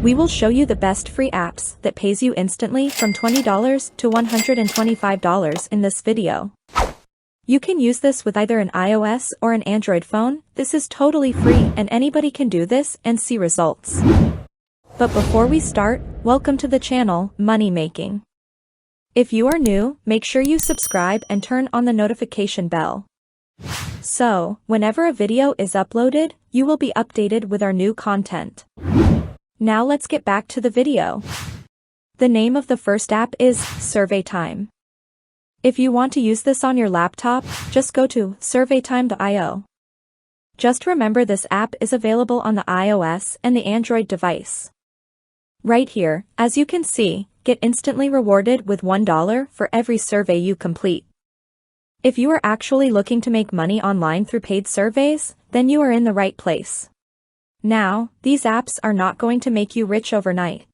We will show you the best free apps that pays you instantly from $20 to $125 in this video. You can use this with either an iOS or an Android phone. This is totally free and anybody can do this and see results. But before we start, welcome to the channel, Money Making. If you are new, make sure you subscribe and turn on the notification bell. So, whenever a video is uploaded, you will be updated with our new content. Now let's get back to the video. The name of the first app is SurveyTime. If you want to use this on your laptop, just go to surveytime.io. Just remember this app is available on the iOS and the Android device. Right here, as you can see, get instantly rewarded with $1 for every survey you complete. If you are actually looking to make money online through paid surveys, then you are in the right place. Now, these apps are not going to make you rich overnight.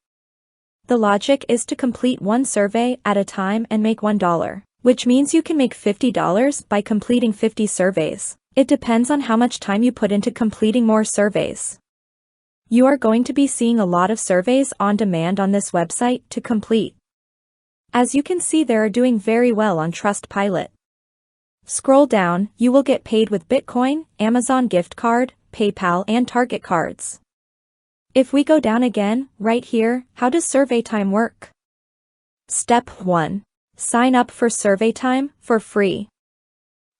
The logic is to complete one survey at a time and make $1, which means you can make $50 by completing 50 surveys. It depends on how much time you put into completing more surveys. You are going to be seeing a lot of surveys on demand on this website to complete. As you can see, they are doing very well on Trustpilot. Scroll down, you will get paid with Bitcoin, Amazon gift card, PayPal and Target cards. If we go down again, right here, how does SurveyTime work? Step 1. Sign up for SurveyTime for free.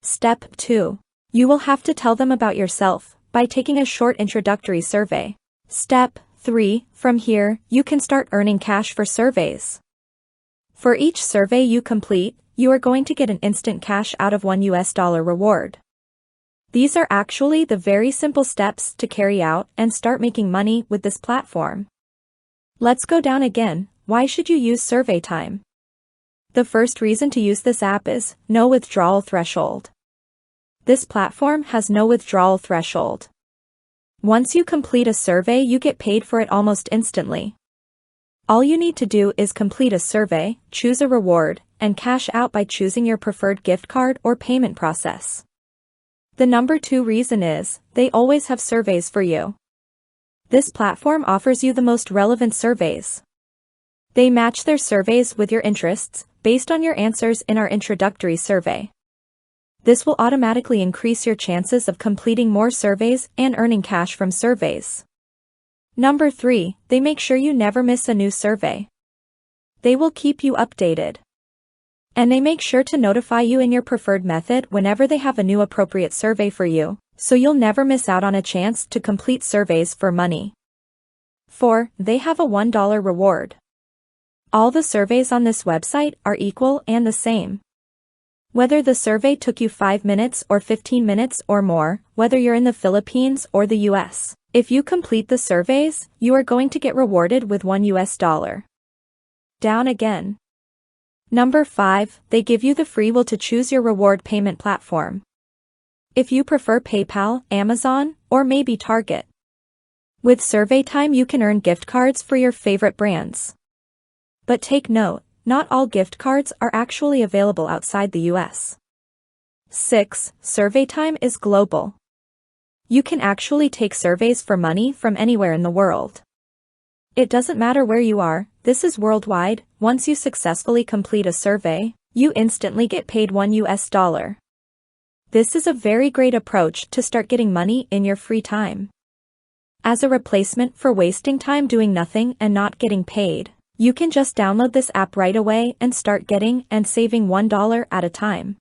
Step 2. You will have to tell them about yourself by taking a short introductory survey. Step 3. From here, you can start earning cash for surveys. For each survey you complete, you are going to get an instant cash out of $1 reward. These are actually the very simple steps to carry out and start making money with this platform. Let's go down again. Why should you use SurveyTime? The first reason to use this app is no withdrawal threshold. This platform has no withdrawal threshold. Once you complete a survey, you get paid for it almost instantly. All you need to do is complete a survey, choose a reward, and cash out by choosing your preferred gift card or payment process. The number 2 reason is, they always have surveys for you. This platform offers you the most relevant surveys. They match their surveys with your interests, based on your answers in our introductory survey. This will automatically increase your chances of completing more surveys and earning cash from surveys. Number 3, they make sure you never miss a new survey. They will keep you updated. And they make sure to notify you in your preferred method whenever they have a new appropriate survey for you, so you'll never miss out on a chance to complete surveys for money. 4. They have a $1 reward. All the surveys on this website are equal and the same. Whether the survey took you 5 minutes or 15 minutes or more, whether you're in the Philippines or the US, if you complete the surveys, you are going to get rewarded with $1. Down again. Number 5, they give you the free will to choose your reward payment platform. If you prefer PayPal, Amazon, or maybe Target. With SurveyTime you can earn gift cards for your favorite brands. But take note, not all gift cards are actually available outside the US. 6. SurveyTime is global. You can actually take surveys for money from anywhere in the world. It doesn't matter where you are, this is worldwide. Once you successfully complete a survey, you instantly get paid $1. This is a very great approach to start getting money in your free time. As a replacement for wasting time doing nothing and not getting paid, you can just download this app right away and start getting and saving $1 at a time.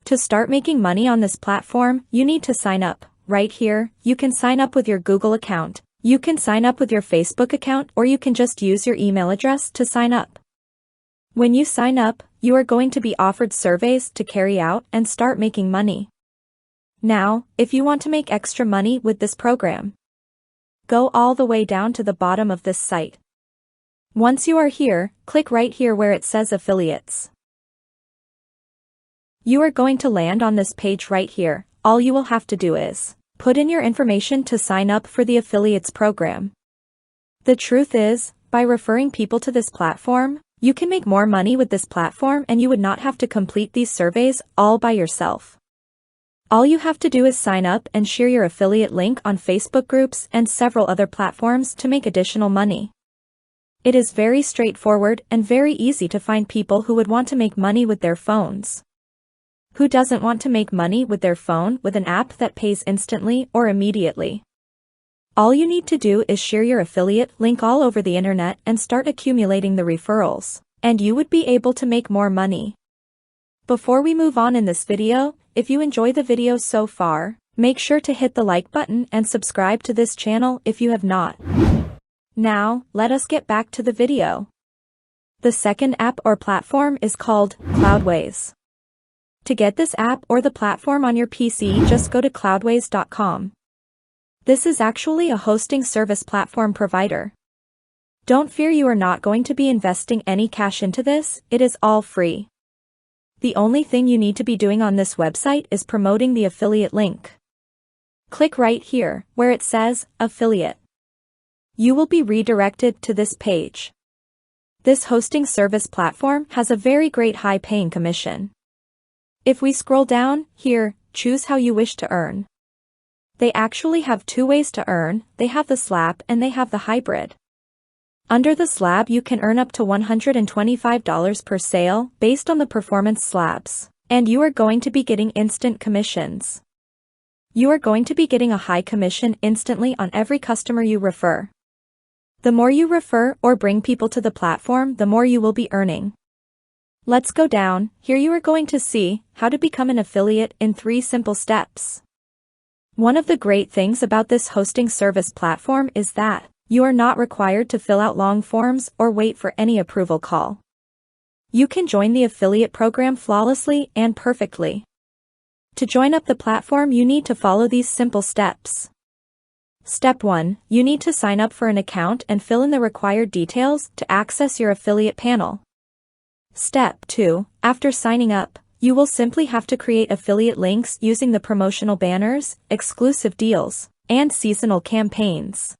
To start making money on this platform, you need to sign up. Right here, you can sign up with your Google account. You can sign up with your Facebook account or you can just use your email address to sign up. When you sign up, you are going to be offered surveys to carry out and start making money. Now, if you want to make extra money with this program, go all the way down to the bottom of this site. Once you are here, click right here where it says affiliates. You are going to land on this page right here. All you will have to do is put in your information to sign up for the affiliates program. The truth is, by referring people to this platform, you can make more money with this platform and you would not have to complete these surveys all by yourself. All you have to do is sign up and share your affiliate link on Facebook groups and several other platforms to make additional money. It is very straightforward and very easy to find people who would want to make money with their phones. Who doesn't want to make money with their phone with an app that pays instantly or immediately? All you need to do is share your affiliate link all over the internet and start accumulating the referrals, and you would be able to make more money. Before we move on in this video, if you enjoy the video so far, make sure to hit the like button and subscribe to this channel if you have not. Now, let us get back to the video. The second app or platform is called Cloudways. To get this app or the platform on your PC, just go to cloudways.com. This is actually a hosting service platform provider. Don't fear, you are not going to be investing any cash into this, it is all free. The only thing you need to be doing on this website is promoting the affiliate link. Click right here, where it says, Affiliate. You will be redirected to this page. This hosting service platform has a very great high-paying commission. If we scroll down, here, choose how you wish to earn. They actually have two ways to earn, they have the slab and they have the hybrid. Under the slab you can earn up to $125 per sale based on the performance slabs, and you are going to be getting instant commissions. You are going to be getting a high commission instantly on every customer you refer. The more you refer or bring people to the platform, the more you will be earning. Let's go down, here you are going to see how to become an affiliate in 3 simple steps. One of the great things about this hosting service platform is that you are not required to fill out long forms or wait for any approval call. You can join the affiliate program flawlessly and perfectly. To join up the platform, you need to follow these simple steps. Step 1, you need to sign up for an account and fill in the required details to access your affiliate panel. Step 2, after signing up, you will simply have to create affiliate links using the promotional banners, exclusive deals, and seasonal campaigns.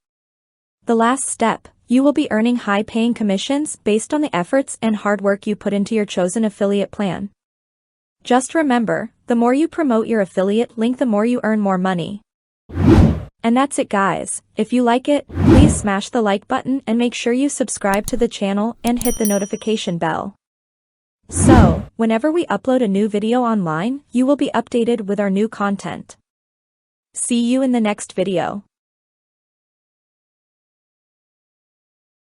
The last step, you will be earning high-paying commissions based on the efforts and hard work you put into your chosen affiliate plan. Just remember, the more you promote your affiliate link, the more you earn more money. And that's it, guys. If you like it, please smash the like button and make sure you subscribe to the channel and hit the notification bell. So, whenever we upload a new video online, you will be updated with our new content. See you in the next video.